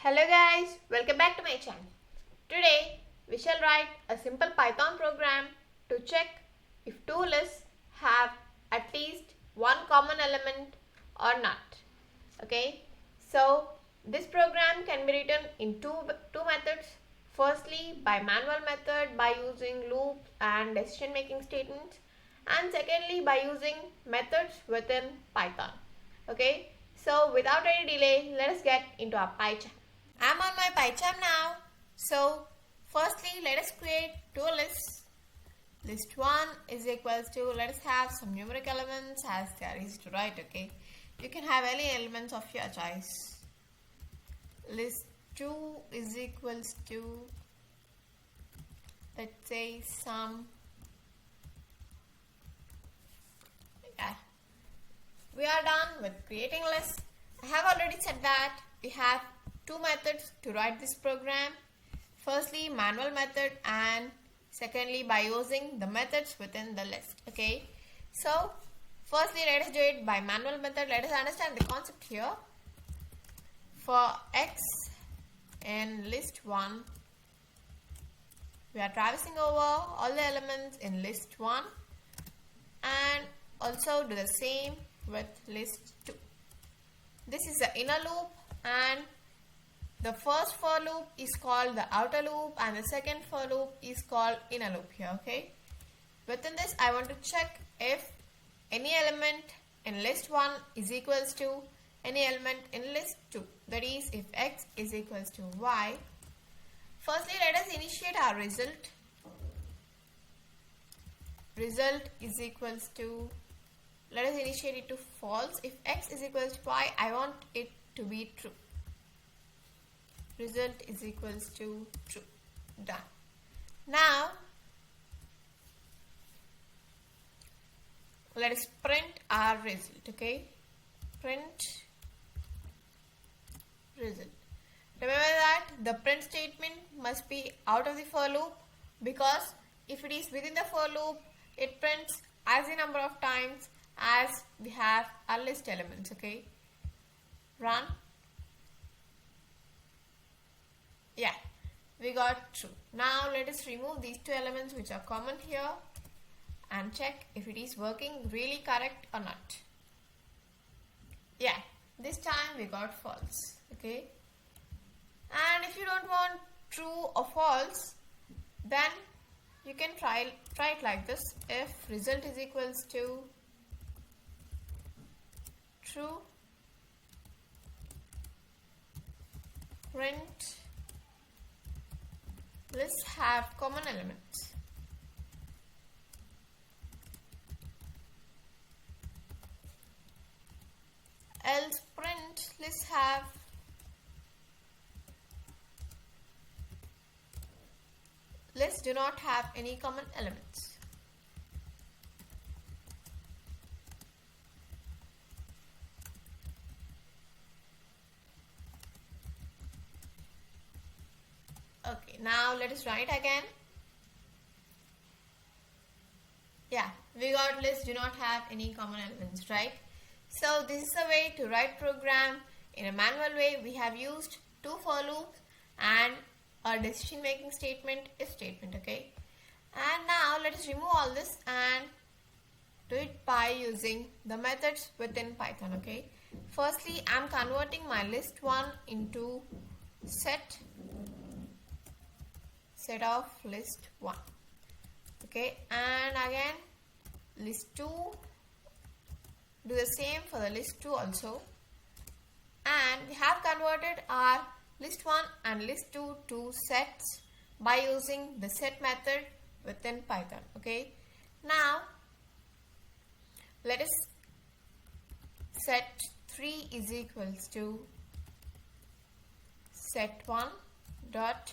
Hello guys, welcome back to my channel. Today we shall write a simple Python program to check if two lists have at least one common element or not. Okay, so this program can be written in two methods. Firstly, by manual method by using loops and decision making statements, and secondly by using methods within Python. Okay, so without any delay, let us get into our PyCharm. I'm on my PyCharm now. So firstly, let us create two lists. List 1 is equals to, let us have some numeric elements as they are easy to write, okay. You can have any elements of your choice. List 2 is equals to, let's say some, yeah. We are done with creating lists. I have already said that we have two methods to write this program. Firstly, manual method, and secondly by using the methods within the list. Okay, so firstly let us do it by manual method. Let us understand the concept here. For x in list 1, we are traversing over all the elements in list 1 and also do the same with list 2. This is the inner loop, and the first for loop is called the outer loop and the second for loop is called inner loop here. Okay, within this I want to check if any element in list 1 is equals to any element in list 2, that is if x is equals to y. Firstly, let us initiate our result. Result is equals to, let us initiate it to false. If x is equals to y, I want it to be true. Result is equals to true. Done. Now let us print our result. Okay, print result. Remember that the print statement must be out of the for loop, because if it is within the for loop, it prints as the number of times as we have our list elements. Okay, run. Yeah, we got true. Now let us remove these two elements which are common here and check if it is working really correct or not. Yeah, this time we got false. Okay, and if you don't want true or false, then you can try it like this. If result is equals to true, print lists have common elements. Else print lists have lists do not have any common elements. Okay, now let us run it again. Yeah, we got lists do not have any common elements, right? So this is a way to write program in a manual way. We have used two for loops and a decision making statement, if statement. Okay, and now let us remove all this and do it by using the methods within Python. Okay, firstly I'm converting my list 1 into set of list 1. Okay, and again list 2, do the same for the list 2 also, and we have converted our list 1 and list 2 to sets by using the set method within Python. Okay, now let us set 3 is equals to set 1 dot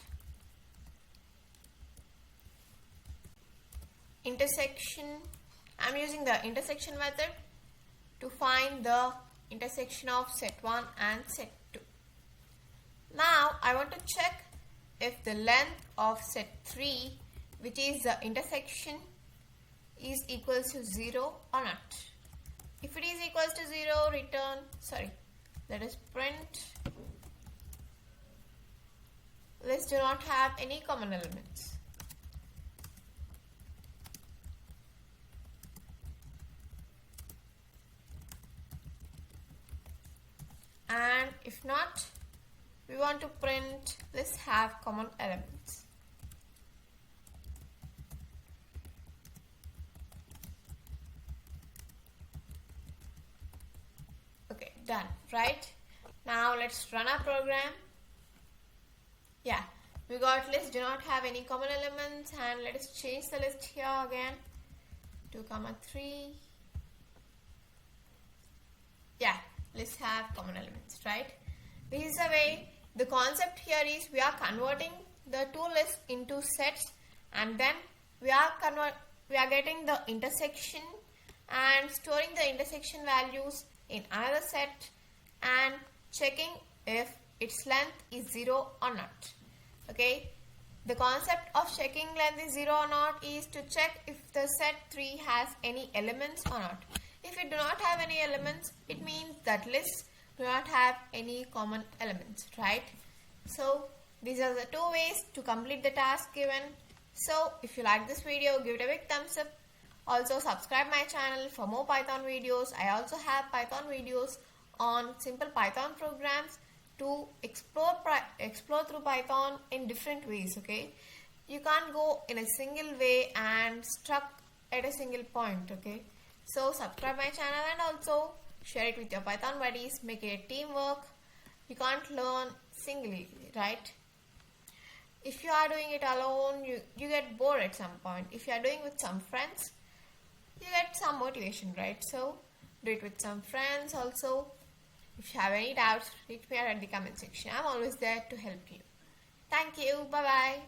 intersection. I'm using the intersection method to find the intersection of set 1 and set 2. Now I want to check if the length of set 3, which is the intersection, is equals to 0 or not. If it is equals to 0, return, let us print list do not have any common elements. And if not, we want to print lists have common elements. Okay, done, right? Now let's run our program. Yeah, we got list do not have any common elements, and let us change the list here again. 2, 3. Yeah, lists have common elements, right? This is the way. The concept here is we are converting the two lists into sets, and then we are getting the intersection and storing the intersection values in another set and checking if its length is 0 or not. Okay, the concept of checking length is 0 or not is to check if the set 3 has any elements or not. If it do not have any elements, it means that lists do not have any common elements, right? So these are the two ways to complete the task given. So if you like this video, give it a big thumbs up. Also subscribe my channel for more Python videos. I also have Python videos on simple Python programs to explore through Python in different ways. Okay, you can't go in a single way and stuck at a single point. Okay, so subscribe my channel and also share it with your Python buddies. Make it a teamwork. You can't learn singly, right? If you are doing it alone, you get bored at some point. If you are doing with some friends, you get some motivation, right? So do it with some friends also. If you have any doubts, reach me out at the comment section. I'm always there to help you. Thank you. Bye bye.